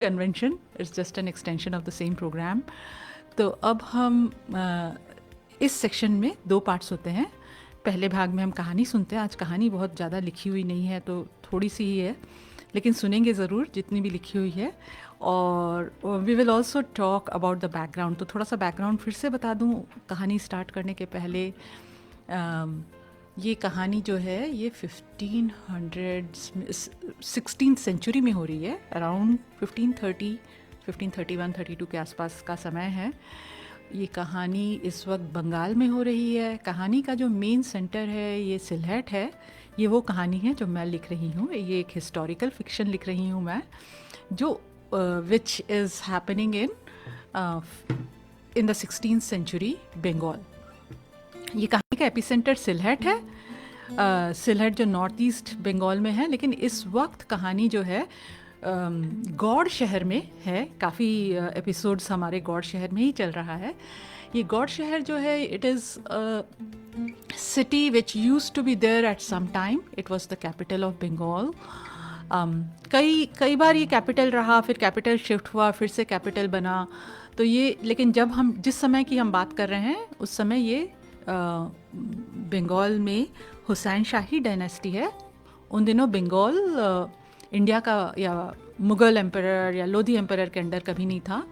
Convention, it's just an extension of the same programme. तो अब हम इस सेक्शन में दो पार्ट्स होते हैं। पहले भाग में हम कहानी सुनते हैं। आज कहानी बहुत ज़्यादा लिखी हुई नहीं है, तो थोड़ी सी ही है, लेकिन सुनेंगे ज़रूर जितनी भी लिखी हुई है। और we will also talk about the background. तो थोड़ा सा बैकग्राउंड फिर से बता दूँ कहानी स्टार्ट करने के पहले। ये कहानी जो है ये 16th सेंचुरी में हो रही है। अराउंड 1531-32 के आसपास का समय है। ये कहानी इस वक्त बंगाल में हो रही है। कहानी का जो मेन सेंटर है ये सिलहट है। ये वो कहानी है जो मैं लिख रही हूँ। ये एक हिस्टोरिकल फिक्शन लिख रही हूँ मैं, जो which is happening in the 16th century Bengal. ये कहानी का एपिसेंटर सिलहट है। सिलहट जो नॉर्थ ईस्ट बंगाल में है, लेकिन इस वक्त कहानी जो है गौड़ शहर में है। काफ़ी एपिसोड्स हमारे गौड़ शहर में ही चल रहा है। ये गौड़ शहर जो है it is city which use to be there at some time. It was the capital of Bengal. कई बार ये कैपिटल रहा, फिर कैपिटल शिफ्ट हुआ, फिर से कैपिटल बना। तो ये, लेकिन जब हम जिस समय की हम बात कर रहे हैं उस समय ये बंगाल में हुसैन शाही डायनेस्टी है। उन दिनों बंगाल इंडिया का या मुग़ल एम्परर या लोधी एम्परर के अंडर कभी नहीं था।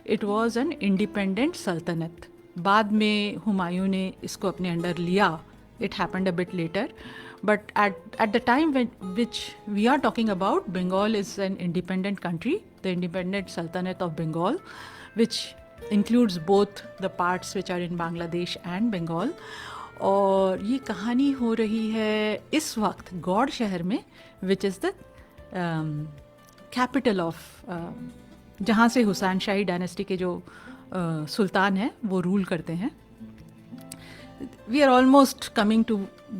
इट वाज एन इंडिपेंडेंट सल्तनत। बाद में हुमायूं ने इसको अपने अंडर लिया। It happened a bit letter, but at the time which we are talking about, Bengal is an independent country, the independent Sultanate of Bengal, which includes both the parts which are in Bangladesh and Bengal. और ये कहानी हो रही है इस वक्त गौड़ शहर में, which is the capital of, जहाँ से हुसैन शाही डायनेस्टी के जो सुल्तान हैं वो रूल करते हैं। We are almost coming to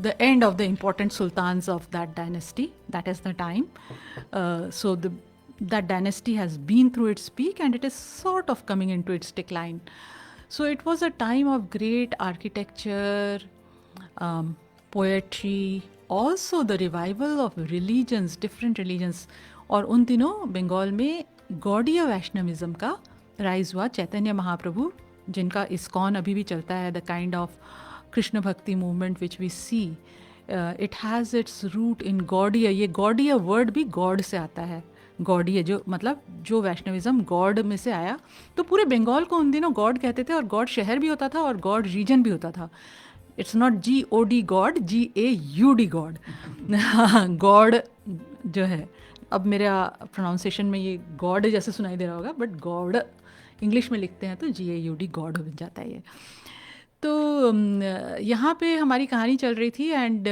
the end of the important sultans of that dynasty. That is the time. That dynasty has been through its peak and it is sort of coming into its decline. So it was a time of great architecture, poetry, also the revival of religions, different religions. और उन दिनों बंगाल में Gaudiya Vaishnavism का rise हुआ। चैतन्य महाप्रभु, जिनका ISKCON अभी भी चलता है, the kind of Krishna bhakti movement which we see, it has its root in Gaudiya. ये गौड़ीय वर्ड भी गॉड से आता है। गौड़ीय जो मतलब जो वैष्णविज्म गॉड में से आया। तो पूरे बंगाल को उन दिनों गॉड कहते थे, और गॉड शहर भी होता था और गॉड रीजन भी होता था। It's not GOD God, GAUD God. God जो है, अब मेरा प्रोनाउंसिएशन में ये गॉड जैसे सुनाई दे रहा होगा, बट गॉड इंग्लिश में लिखते हैं तो GAUD गॉड बन जाता है ये। तो यहाँ पे हमारी कहानी चल रही थी and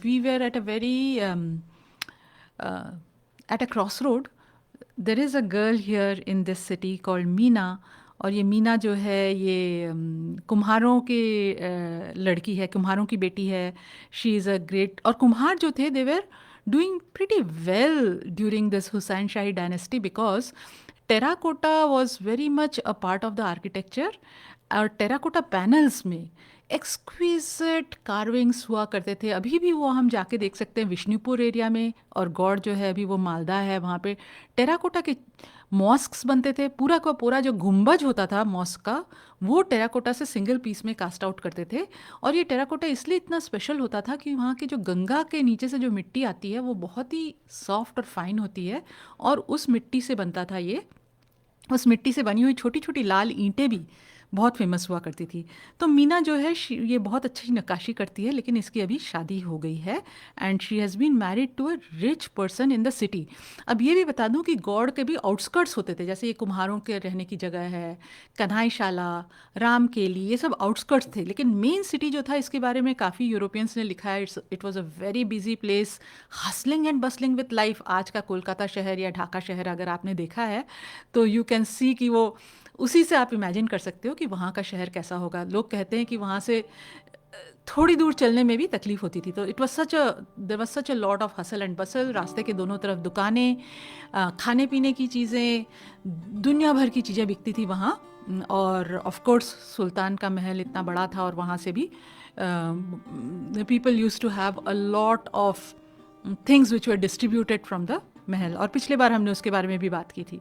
we were at a very at a cross road. There is a girl here in this city called Meena. और ये मीना जो है ये कुम्हारों के लड़की है, कुम्हारों की बेटी है। शी इज़ अ ग्रेट, और कुम्हार जो थे they were doing pretty well during this Hussain shahi dynasty, because terracotta was very much a part of the architecture. और टेराकोटा पैनल्स में एक्सक्विजिट कार्विंग्स हुआ करते थे। अभी भी वो हम जाके देख सकते हैं विष्णुपुर एरिया में, और गौड़ जो है अभी वो मालदा है, वहाँ पे टेराकोटा के मॉस्क्स बनते थे। पूरा का पूरा जो गुंबज होता था मॉस्क का, वो टेराकोटा से सिंगल पीस में कास्ट आउट करते थे। और ये टेराकोटा इसलिए इतना स्पेशल होता था कि वहाँ की जो गंगा के नीचे से जो मिट्टी आती है वो बहुत ही सॉफ्ट और फाइन होती है, और उस मिट्टी से बनता था ये। उस मिट्टी से बनी हुई छोटी छोटी लाल ईंटें भी बहुत फेमस हुआ करती थी। तो मीना जो है ये बहुत अच्छी नक्काशी करती है, लेकिन इसकी अभी शादी हो गई है and she has been married to a rich person in the city. अब ये भी बता दूं कि गौड़ के भी आउटस्कर्ट्स होते थे, जैसे ये कुम्हारों के रहने की जगह है, कन्हाईशाला, रामकेली, ये सब आउटस्कर्ट्स थे। लेकिन मेन सिटी जो था, इसके बारे में काफ़ी यूरोपियंस ने लिखा है, it was a very busy place, hustling and bustling with life. आज का कोलकाता शहर या ढाका शहर अगर आपने देखा है तो यू कैन सी कि वो उसी से आप इमेजिन कर सकते हो कि वहाँ का शहर कैसा होगा। लोग कहते हैं कि वहाँ से थोड़ी दूर चलने में भी तकलीफ होती थी। तो it was such a there was such a lot of hustle and bustle. रास्ते के दोनों तरफ दुकानें, खाने पीने की चीज़ें, दुनिया भर की चीज़ें बिकती थी वहाँ। और ऑफ कोर्स सुल्तान का महल इतना बड़ा था, और वहाँ से भी people use to have a lot of things which were distributed from the महल, और पिछले बार हमने उसके बारे में भी बात की थी।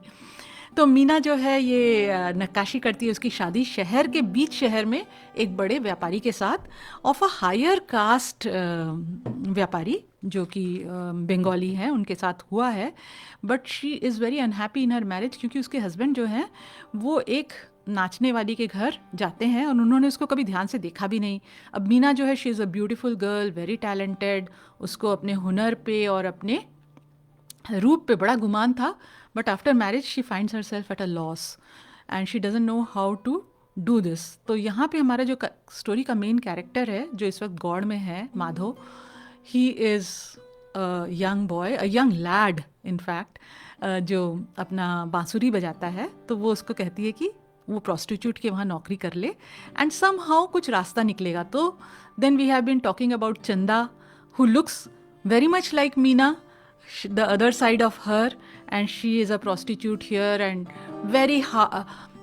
तो मीना जो है ये नक्काशी करती है। उसकी शादी शहर के बीच शहर में एक बड़े व्यापारी के साथ, ऑफ अ हायर कास्ट व्यापारी जो कि बंगाली हैं, उनके साथ हुआ है। But she is very unhappy in her marriage, क्योंकि उसके हस्बैंड जो हैं वो एक नाचने वाली के घर जाते हैं और उन्होंने उसको कभी ध्यान से देखा भी नहीं। अब मीना जो है, she is a beautiful girl, very talented, उसको अपने हुनर पे और अपने रूप पे बड़ा गुमान था। But after marriage she finds her self at a loss and she doesn't know how to do this. तो यहाँ पे हमारा जो स्टोरी का मेन कैरेक्टर है जो इस वक्त गौड़ में है, Madho, he is a young boy, a young lead in fact, जो अपना बांसुरी बजाता है। तो वो उसको कहती है कि वो प्रोस्टिट्यूट के वहाँ नौकरी कर ले एंड सम हाउ कुछ रास्ता निकलेगा। तो then we have been talking about Chanda, who looks very much like Meena, the other side of her, and she is a prostitute here and very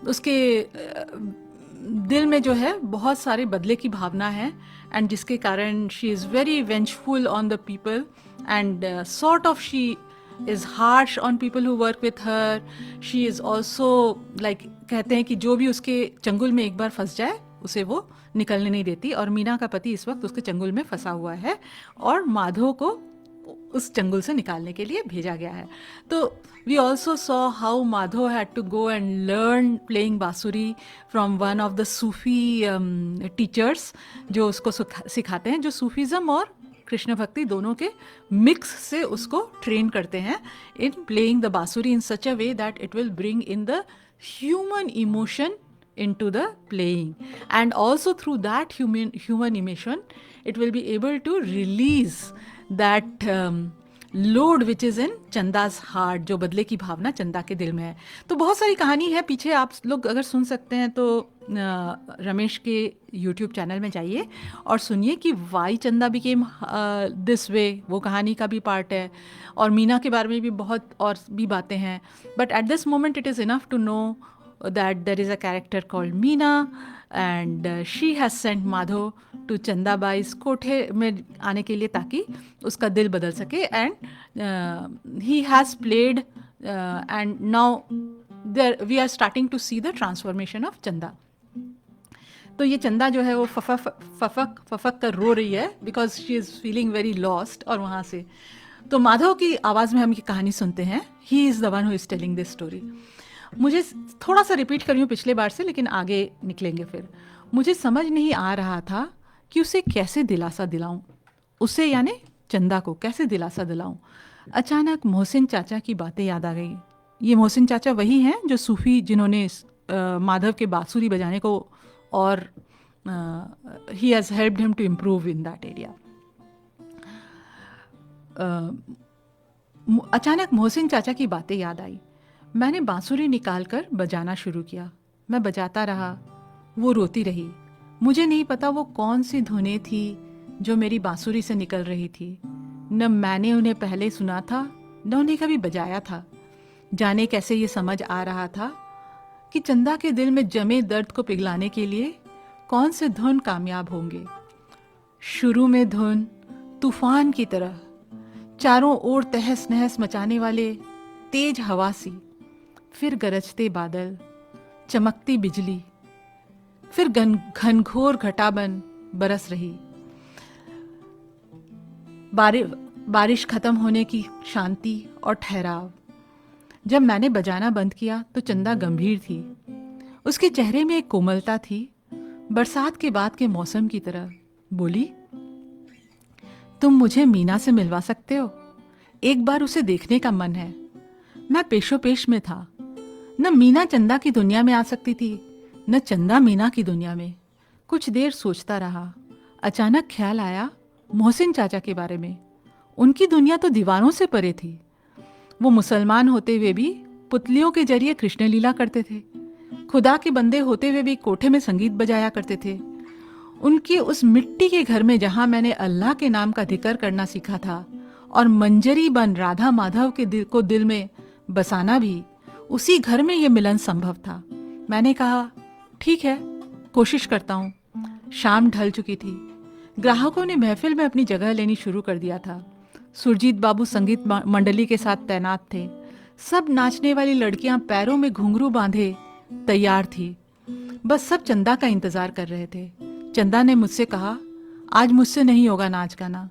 उसके दिल में जो है बहुत सारे बदले की भावना है, एंड जिसके कारण she is very vengeful on the people and sort of she is harsh on people who work with her. She is also like, कहते हैं कि जो भी उसके चंगुल में एक बार फंस जाए उसे वो निकलने नहीं देती, और मीना का पति इस वक्त उसके चंगुल में फंसा हुआ है और माधो को उस चंगुल से निकालने के लिए भेजा गया है। तो we also saw how Madho had to go and learn playing bansuri from one of the Sufi teachers जो उसको सिखाते हैं, जो सूफीज़म और कृष्ण भक्ति दोनों के मिक्स से उसको ट्रेन करते हैं इन playing the bansuri in such a way that it will bring in the human emotion into the playing, and also through that human emotion it will be able to release that load which is in चंदा's heart, जो बदले की भावना चंदा के दिल में है। तो बहुत सारी कहानी है पीछे, आप लोग अगर सुन सकते हैं तो रमेश के YouTube चैनल में जाइए और सुनिए कि वाई चंदा बिकेम दिस वे, वो कहानी का भी पार्ट है, और मीना के बारे में भी बहुत और भी बातें हैं। But at this moment it is enough to know that there is a character called Meena and she has sent Madho to Chanda Bai's कोठे में आने के लिए ताकि उसका दिल बदल सके, and he has played and now there we are starting to see the transformation of Chanda. तो ये चंदा जो है वो फफक कर रो रही है because she is feeling very lost, और वहाँ से तो माधव की आवाज़ में हम ये कहानी सुनते हैं। He is the one who is telling this story. मुझे थोड़ा सा रिपीट करी हूँ पिछले बार से, लेकिन आगे निकलेंगे फिर। मुझे समझ नहीं आ रहा था कि उसे कैसे दिलासा दिलाऊं, उसे यानी चंदा को कैसे दिलासा दिलाऊं। अचानक मोहसिन चाचा की बातें याद आ गई। ये मोहसिन चाचा वही हैं जो सूफ़ी जिन्होंने माधव के बांसुरी बजाने को, और he has helped him to improve in that area. अचानक मोहसिन चाचा की बातें याद आई। मैंने बांसुरी निकालकर बजाना शुरू किया। मैं बजाता रहा, वो रोती रही। मुझे नहीं पता वो कौन सी धुनें थी जो मेरी बांसुरी से निकल रही थी। न मैंने उन्हें पहले सुना था, न उन्हें कभी बजाया था। जाने कैसे ये समझ आ रहा था कि चंदा के दिल में जमे दर्द को पिघलाने के लिए कौन से धुन कामयाब होंगे। शुरू में धुन तूफान की तरह, चारों ओर तहस नहस मचाने वाले तेज हवा सी, फिर गरजते बादल, चमकती बिजली, फिर घनघोर घटाबन बरस रही। बारिश खत्म होने की शांति और ठहराव। जब मैंने बजाना बंद किया तो चंदा गंभीर थी। उसके चेहरे में एक कोमलता थी, बरसात के बाद के मौसम की तरह। बोली, तुम मुझे मीना से मिलवा सकते हो? एक बार उसे देखने का मन है। मैं पेशोपेश में था। न मीना चंदा की दुनिया में आ सकती थी, न चंदा मीना की दुनिया में। कुछ देर सोचता रहा। अचानक ख्याल आया मोहसिन चाचा के बारे में। उनकी दुनिया तो दीवारों से परे थी। वो मुसलमान होते हुए भी पुतलियों के जरिए कृष्ण लीला करते थे। खुदा के बंदे होते हुए भी कोठे में संगीत बजाया करते थे। उनके उस मिट्टी के घर में जहाँ मैंने अल्लाह के नाम का जिक्र करना सीखा था और मंजरी बन राधा माधव के दिल में बसाना भी, उसी घर में ये मिलन संभव था। मैंने कहा, ठीक है, कोशिश करता हूँ। शाम ढल चुकी थी। ग्राहकों ने महफिल में अपनी जगह लेनी शुरू कर दिया था। सुरजीत बाबू संगीत मंडली के साथ तैनात थे। सब नाचने वाली लड़कियां पैरों में घुंघरू बांधे तैयार थी। बस सब चंदा का इंतजार कर रहे थे। चंदा ने मुझसे कहा, आज मुझसे नहीं होगा नाच गाना,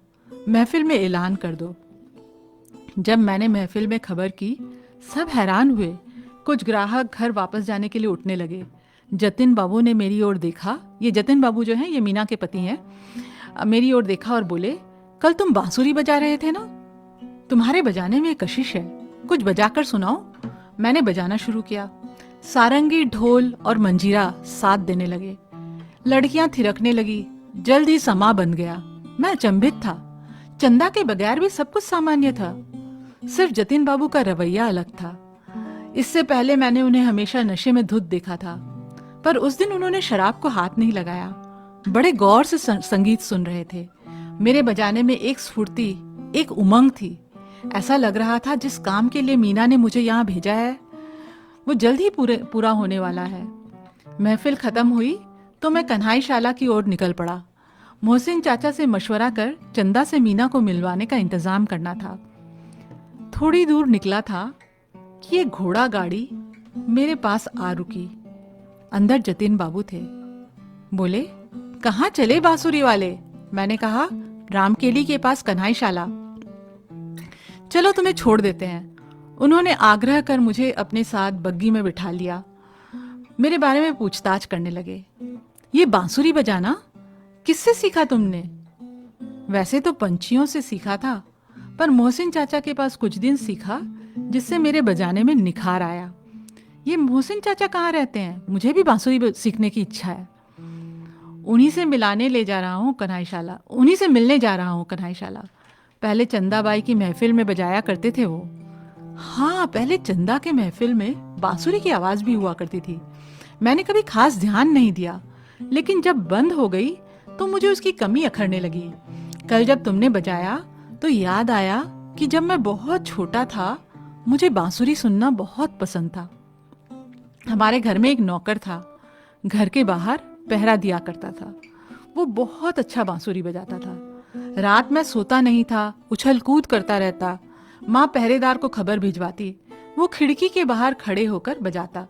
महफिल में ऐलान कर दो। जब मैंने महफिल में खबर की, सब हैरान हुए। कुछ ग्राहक घर वापस जाने के लिए उठने लगे। जतिन बाबू ने मेरी ओर देखा, ये जतिन बाबू जो हैं ये मीना के पति हैं, मेरी ओर देखा और बोले, कल तुम बांसुरी बजा रहे थे ना, तुम्हारे बजाने में कशिश है, कुछ बजाकर सुनाओ। मैंने बजाना शुरू किया। सारंगी, ढोल और मंजीरा साथ देने लगे। लड़कियां थिरकने लगी। जल्द ही समा बन गया। मैं अचंभित था। चंदा के बगैर भी सब कुछ सामान्य था, सिर्फ जतिन बाबू का रवैया अलग था। इससे पहले मैंने उन्हें हमेशा नशे में धुत देखा था, पर उस दिन उन्होंने शराब को हाथ नहीं लगाया। बड़े गौर से संगीत सुन रहे थे। मेरे बजाने में एक स्फूर्ति, एक उमंग थी। ऐसा लग रहा था जिस काम के लिए मीना ने मुझे यहाँ भेजा है वो जल्द ही पूरा होने वाला है। महफिल खत्म हुई तो मैं कन्हाईशाला की ओर निकल पड़ा। मोहसिन चाचा से मशवरा कर चंदा से मीना को मिलवाने का इंतजाम करना था। थोड़ी दूर निकला था कि एक घोड़ा गाड़ी मेरे पास आ रुकी। अंदर जतिन बाबू थे। बोले, कहाँ चले बांसुरी वाले? मैंने कहा, रामकेली के पास कन्हाईशाला। चलो तुम्हें छोड़ देते हैं। उन्होंने आग्रह कर मुझे अपने साथ बग्गी में बिठा लिया। मेरे बारे में पूछताछ करने लगे। ये बांसुरी बजाना किससे सीखा तुमने? वैसे तो पंछियों से सीखा था, पर मोहसिन चाचा के पास कुछ दिन सीखा, जिससे मेरे बजाने में निखार आया। ये मोहसिन चाचा कहाँ रहते हैं? मुझे भी बांसुरी सीखने की इच्छा है। उन्हीं से मिलने जा रहा हूँ कन्हाईशाला। पहले चंदाबाई की महफिल में बजाया करते थे वो। हाँ, पहले चंदा के महफिल में बांसुरी की आवाज भी हुआ करती थी। मैंने कभी खास ध्यान नहीं दिया, लेकिन जब बंद हो गई तो मुझे उसकी कमी अखरने लगी। कल जब तुमने बजाया तो याद आया कि जब मैं बहुत छोटा था मुझे बांसुरी सुनना बहुत पसंद था। हमारे घर में एक नौकर था, घर के बाहर पहरा दिया करता था। वो बहुत अच्छा बांसुरी बजाता था। रात में सोता नहीं था, उछल कूद करता रहता। माँ पहरेदार को खबर भिजवाती, वो खिड़की के बाहर खड़े होकर बजाता।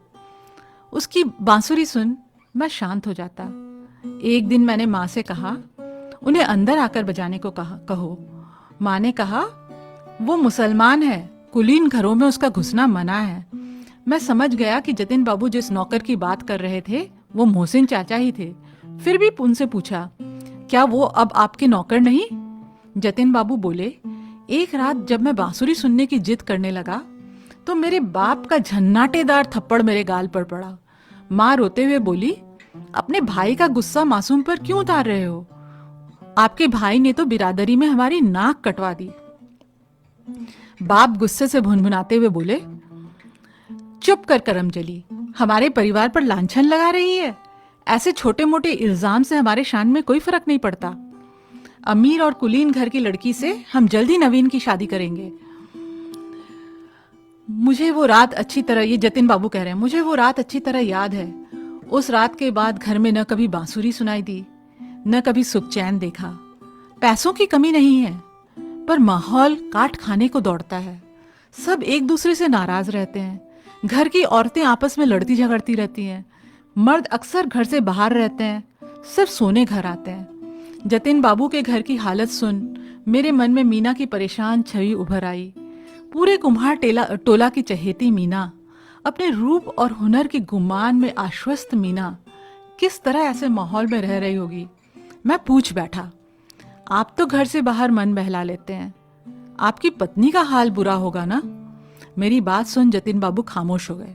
उसकी बांसुरी सुन मैं शांत हो जाता। एक दिन मैंने माँ से कहा, उन्हें अंदर आकर बजाने को कहो। माँ ने कहा, वो मुसलमान है, कुलीन घरों में उसका घुसना मना है। मैं समझ गया कि जतिन बाबू जिस नौकर की बात कर रहे थे वो मोहसिन चाचा ही थे। फिर भी उनसे पूछा, क्या वो अब आपके नौकर नहीं? जतिन बाबू बोले, एक रात जब मैं बांसुरी सुनने की जिद करने लगा तो मेरे बाप का झन्नाटेदार थप्पड़ मेरे गाल पर पड़ा। माँ रोते हुए बोली, अपने भाई का गुस्सा मासूम पर क्यों उतार रहे हो? आपके भाई ने तो बिरादरी में हमारी नाक कटवा दी। बाप गुस्से से भुनभुनाते हुए बोले, चुप कर करमजली, हमारे परिवार पर लांछन लगा रही है। ऐसे छोटे मोटे इल्जाम से हमारे शान में कोई फर्क नहीं पड़ता। अमीर और कुलीन घर की लड़की से हम जल्द ही नवीन की शादी करेंगे। मुझे वो रात अच्छी तरह, ये जतिन बाबू कह रहे हैं, मुझे वो रात अच्छी तरह याद है। उस रात के बाद घर में न कभी बांसुरी सुनाई दी, न कभी सुख चैन देखा। पैसों की कमी नहीं है, पर माहौल काट खाने को दौड़ता है। सब एक दूसरे से नाराज रहते हैं। घर की औरतें आपस में लड़ती झगड़ती रहती हैं। मर्द अक्सर घर से बाहर रहते हैं, सिर्फ सोने घर आते हैं। जतिन बाबू के घर की हालत सुन मेरे मन में मीना की परेशान छवि उभर आई। पूरे कुम्हार टोला की चहेती मीना, अपने रूप और हुनर के गुमान में आश्वस्त मीना, किस तरह ऐसे माहौल में रह रही होगी। मैं पूछ बैठा, आप तो घर से बाहर मन बहला लेते हैं, आपकी पत्नी का हाल बुरा होगा ना? मेरी बात सुन जतिन बाबू खामोश हो गए।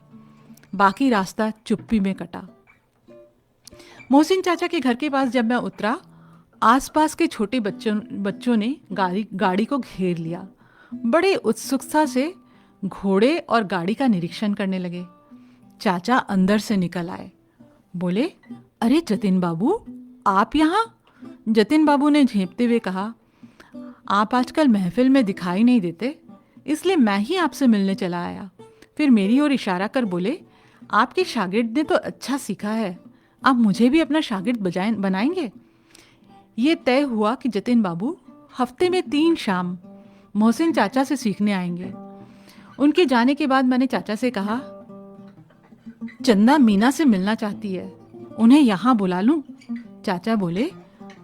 बाकी रास्ता चुप्पी में कटा। मोहसिन चाचा के घर के पास जब मैं उतरा, आसपास के छोटे बच्चों ने गाड़ी को घेर लिया। बड़े उत्सुकता से घोड़े और गाड़ी का निरीक्षण करने लगे। चाचा अंदर से निकल आए। बोले, अरे जतिन बाबू, आप यहाँ? जतिन बाबू ने झेंपते हुए कहा, आप आजकल महफिल में दिखाई नहीं देते, इसलिए मैं ही आपसे मिलने चला आया। फिर मेरी ओर इशारा कर बोले, आपके शागिर्द ने तो अच्छा सीखा है, आप मुझे भी अपना शागिर्द बनाएंगे? ये तय हुआ कि जतिन बाबू हफ्ते में 3 शाम मोहसिन चाचा से सीखने आएंगे। उनके जाने के बाद मैंने चाचा से कहा, चंदा मीना से मिलना चाहती है, उन्हें यहाँ बुला लूं? चाचा बोले,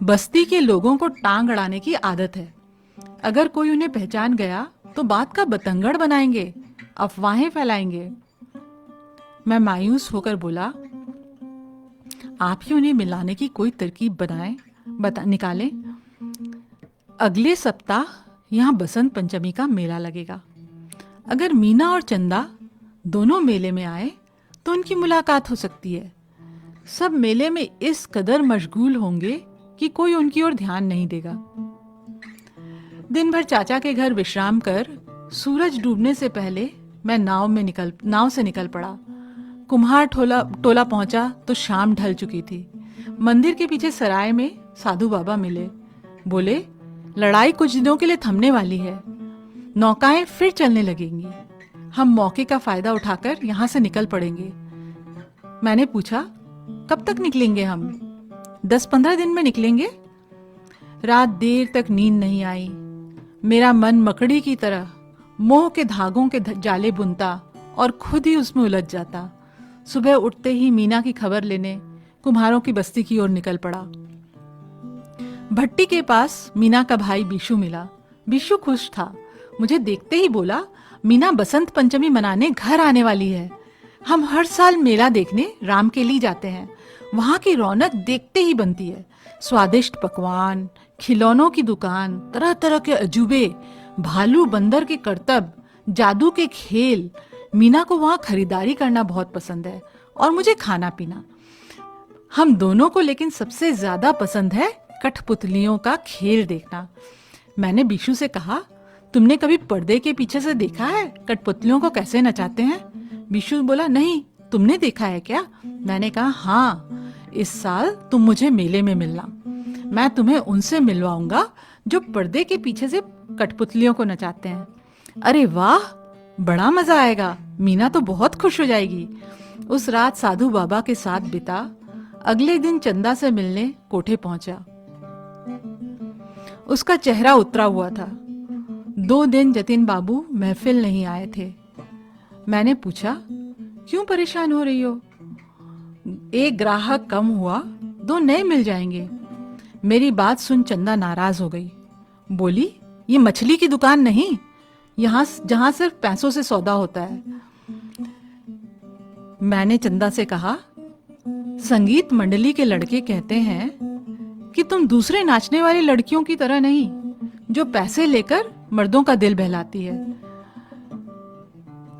बस्ती के लोगों को टांग अड़ाने की आदत है, अगर कोई उन्हें पहचान गया तो बात का बतंगड़ बनाएंगे, अफवाहें फैलाएंगे। मैं मायूस होकर बोला, आप ही उन्हें मिलाने की कोई तरकीब निकालें। अगले सप्ताह यहाँ बसंत पंचमी का मेला लगेगा, अगर मीना और चंदा दोनों मेले में आए तो उनकी मुलाकात हो सकती है। सब मेले में इस कदर मशगूल होंगे कि कोई उनकी ओर ध्यान नहीं देगा। दिन भर चाचा के घर विश्राम कर सूरज डूबने से पहले मैं नाव से निकल पड़ा। कुम्हार टोला पहुंचा तो शाम ढल चुकी थी। मंदिर के पीछे सराय में साधु बाबा मिले। बोले, लड़ाई कुछ दिनों के लिए थमने वाली है, नौकाएं फिर चलने लगेंगी, हम मौके का फायदा उठाकर यहाँ से निकल पड़ेंगे। मैंने पूछा, कब तक निकलेंगे हम? 10-15 दिन में निकलेंगे। रात देर तक नींद नहीं आई। मेरा मन मकड़ी की तरह मोह के धागों के जाले बुनता और खुद ही उसमें उलझ जाता। सुबह उठते ही मीना की खबर लेने कुम्हारों की बस्ती की ओर निकल पड़ा। भट्टी के पास मीना का भाई बीशु मिला। बीशु खुश था। मुझे देखते ही बोला, मीना बसंत पंचमी मनाने घर आने वाली है। हम हर साल मेला देखने रामकेली जाते हैं, वहां की रौनक देखते ही बनती है। स्वादिष्ट पकवान, खिलौनों की दुकान, तरह तरह के अजूबे, भालू बंदर के करतब, जादू के खेल। मीना को वहां खरीदारी करना बहुत पसंद है और मुझे खाना पीना। हम दोनों को लेकिन सबसे ज्यादा पसंद है कठपुतलियों का खेल देखना। मैंने बीशु से कहा, तुमने कभी पर्दे के पीछे से देखा है कठपुतलियों को कैसे नचाते हैं? बीशु बोला, नहीं, तुमने देखा है क्या? मैंने कहा, हाँ, इस साल तुम मुझे मेले में मिलना, मैं तुम्हें उनसे मिलवाऊंगा जो पर्दे के पीछे से कठपुतलियों को नचाते हैं। अरे वाह, बड़ा मजा आएगा, मीना तो बहुत खुश हो जाएगी। उस रात साधु बाबा के साथ बिता। अगले दिन चंदा से मिलने कोठे पहुंचा। उसका चेहरा उतरा हुआ था। 2 दिन जतिन बाबू महफिल नहीं आए थे। मैंने पूछा, क्यों परेशान हो रही हो? एक ग्राहक कम हुआ, 2 नए मिल जाएंगे। मेरी बात सुन चंदा नाराज हो गई। बोली, ये मछली की दुकान नहीं, यहाँ जहां सिर्फ पैसों से सौदा होता है। मैंने चंदा से कहा, संगीत मंडली के लड़के कहते हैं कि तुम दूसरे नाचने वाली लड़कियों की तरह नहीं, जो पैसे लेकर मर्दों का दिल बहलाती है।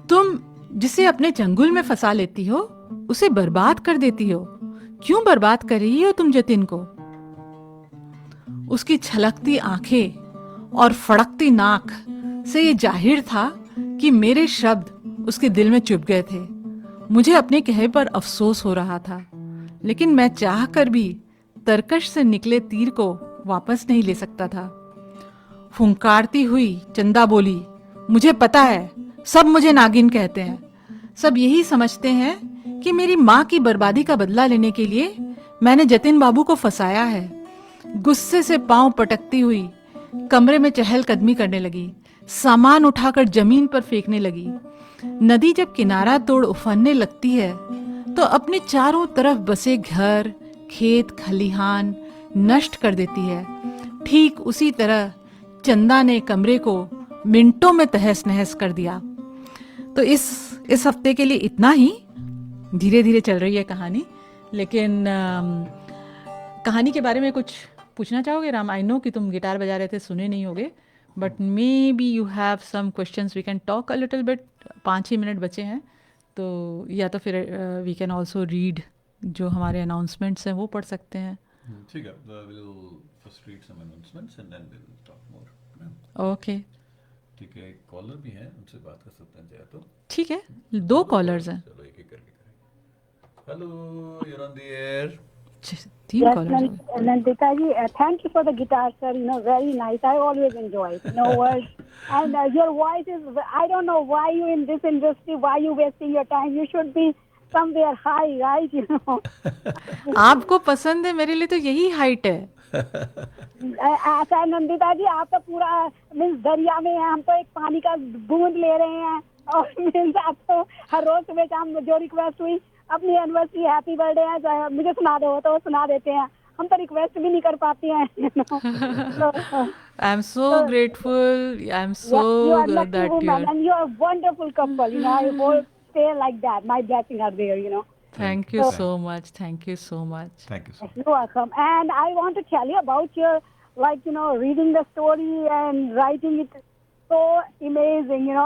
तुम जिसे अपने चंगुल में फंसा लेती हो, उसे बर्बाद कर देती हो। क्यों बर्बाद कर रही हो तुम जतिन को? उसकी छलकती आंखें और फड़कती नाक से ये जाहिर था कि मेरे शब्द उसके दिल में चुभ गए थे। मुझे अपने कहे पर अफसोस हो रहा था, लेकिन मैं चाह कर भी तरकश से निकले तीर को वापस नहीं ले सकता था। फुंकारती हुई चंदा बोली, मुझे पता है, सब मुझे नागिन कहते हैं। सब यही समझते हैं कि मेरी माँ की बर्बादी का बदला लेने के लिए मैंने जतिन बाबू को फंसाया है। गुस्से से पांव पटकती हुई कमरे में चहलकदमी करने लगी, सामान उठाकर जमीन पर फेंकने लगी। नदी जब किनारा तोड़ उफनने लगती है तो अपने चारों तरफ बसे घर, खेत, खलिहान नष्ट कर देती है। ठीक उसी तरह चंदा ने कमरे को मिनटों में तहस नहस कर दिया। तो इस हफ्ते के लिए इतना ही। धीरे धीरे चल रही है कहानी, लेकिन कहानी के बारे में कुछ पूछना चाहोगे राम? आई नो कि तुम गिटार बजा रहे थे, सुने नहीं होगे, but maybe you have some questions, we can talk a little bit. 5 ही मिनट बचे हैं, तो या तो फिर वी कैन ऑल्सो रीड जो हमारे अनाउंसमेंट्स हैं वो पढ़ सकते हैं। ठीक है, we'll first read some announcements and then we'll talk more. Okay, ठीक है, एक कॉलर भी है, उनसे बात कर सकते हैं चाहे तो। ठीक है, 2 कॉलर्स हैं। चलो एक एक करके करेंगे। Hello, you're on the air. 3 Yes, callers. Nandita ji, thank you for the guitar, sir. You know, very nice. I always enjoy it. No words. And your voice is, I don't know why you in this industry, why you wasting your time. You should be somewhere high, right? You know. आपको पसंद है, मेरे लिए तो यही height है। ऐसा है नंदिता जी, आप तो पूरा मीन्स दरिया में हैं, हम तो एक पानी का बूंद ले रहे हैं। और मीन्स आप तो हर रोज सुबह शाम जो रिक्वेस्ट हुई अपनी एनिवर्सरी हैप्पी बर्थडे है मुझे सुना दो, तो सुना देते हैं। हम तो रिक्वेस्ट भी नहीं कर पाते हैं। I'm so So, grateful. I'm so yeah, you are lucky that you woman are. and you are a wonderful couple. I will stay like that. My blessings are there. Thank you So- so much. Thank you so much. Thank you so much. You're welcome. And I want to tell you about your, reading the story and writing it. So amazing, I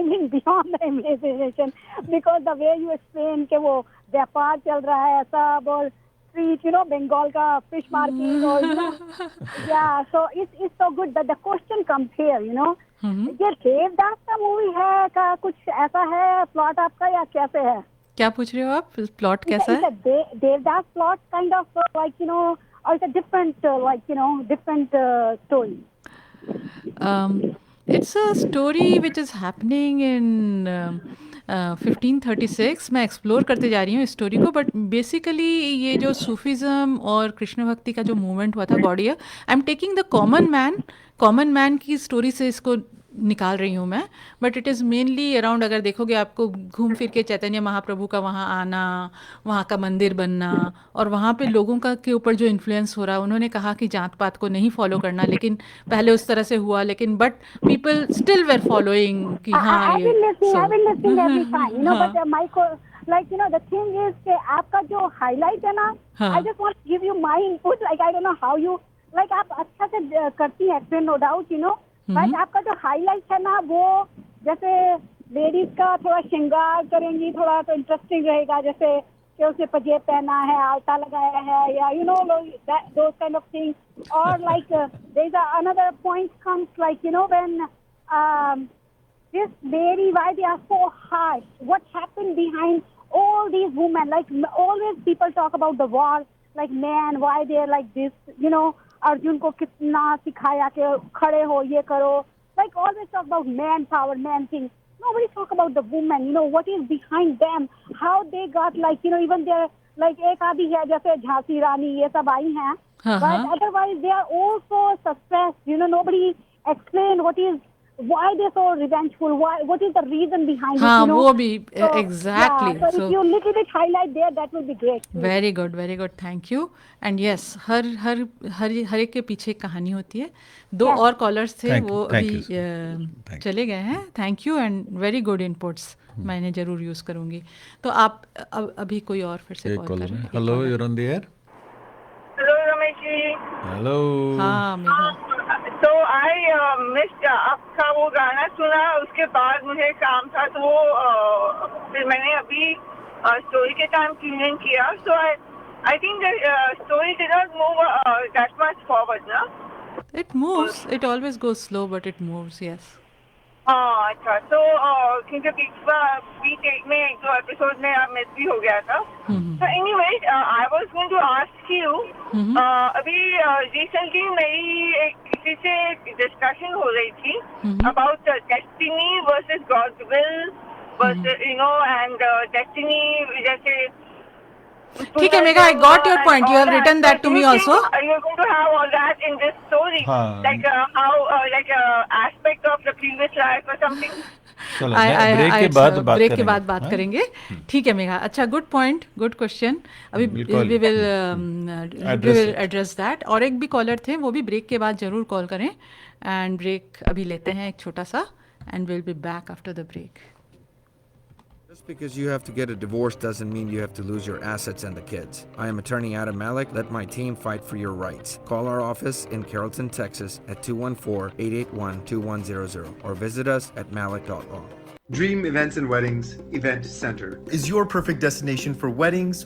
mean beyond the imagination, because the way you explain कि वो व्यापार चल रहा है सब और street, Bengal का fish market और yeah, so it's so good. But the question comes here, ये देवदास का मूवी है का कुछ ऐसा है प्लॉट आपका या कैसे है? क्या पूछ रहे हो आप? प्लॉट कैसा है? It's a Devdas plot kind of or it's a different different story. It's a story which is happening in 1536. मैं एक्सप्लोर करते जा रही हूँ इस स्टोरी को, बट बेसिकली ये जो सूफीज़म और कृष्ण भक्ति का जो मूवमेंट हुआ था Gaudiya, I am taking the common man की स्टोरी से इसको निकाल रही हूँ मैं, but it is mainly around, अगर देखोगे आपको घूम फिर के चैतन्य महाप्रभु का वहाँ आना, वहाँ का मंदिर बनना, और वहाँ पे लोगों का के ऊपर जो इन्फ्लुएंस हो रहा है, उन्होंने कहा कि जात पात को नहीं फॉलो करना, लेकिन पहले उस तरह से हुआ, लेकिन but people still were following कि हाँ I've been listening every time, हाँ. but the thing is कि आपका जो highlight है ना, हाँ. I just want to give you my input. I don't know how you आप अच्छा से करती हैं explain, no doubt, बट आपका जो हाईलाइट है ना वो जैसे लेडीज का थोड़ा श्रृंगार करेंगी, थोड़ा तो इंटरेस्टिंग रहेगा, जैसे कि उसने पजेब पहना है, आलता लगाया है, या those kind of things. Or there's another point comes when this lady, why they are so harsh, what happened behind all these women, always people talk about the war, man, why they're like this, Arjun को कितना सिखाया कि खड़े हो, ये करो, always talk about man power, man thing. Nobody talk about the woman, what is behind them, how they got even their एक आदि है जैसे झांसी रानी, ये सब आई हैं, but otherwise they are also suppressed, nobody explain why they're so revengeful, what is the reason behind हाँ, it, वो भी exactly. Yeah, so if you little bit highlight there, that would be great. Very good, thank you. And yes, हर एक के पीछे एक कहानी होती है. दो और कॉलर्स थे, वो अभी चले गए हैं. Thank you and very good inputs, मैं इन्हें जरूर यूज करूंगी. तो आप अभी कोई और फिर से कॉल करें. Hello, you're on the air. Hello Ramesh ji. Hello. हाँ मेघा. तो आई मिस्ड आपका वो गाना सुना, उसके बाद मुझे काम था, तो वो फिर मैंने अभी स्टोरी के टाइम ट्यून इन किया. So I think the story did not move that much forward ना. It moves. It always goes slow, but it moves. Yes. हाँ, अच्छा. तो क्योंकि बीच में एक दो एपिसोड में मिस भी हो गया था. So anyway, I was going to ask you, अभी recently मेरी एक किसी से डिस्कशन हो रही थी about destiny versus God's will versus and destiny जैसे. ठीक है Megha, I got your point. You have written that to me also. You're going to have all that in this story, how aspect of the previous life or something. Break के बाद बात करेंगे. ठीक है मेघा. अच्छा, गुड पॉइंट, गुड क्वेश्चन. अभी we will address that. और एक भी कॉलर थे, वो भी ब्रेक के बाद जरूर कॉल करें. एंड ब्रेक अभी लेते हैं एक छोटा सा, and will be back after the break. Just because you have to get a divorce doesn't mean you have to lose your assets and the kids. I am attorney Adam Malik. Let my team fight for your rights. Call our office in Carrollton, Texas at 214-881-2100 or visit us at malik.law. Dream Events and Weddings Event Center is your perfect destination for weddings,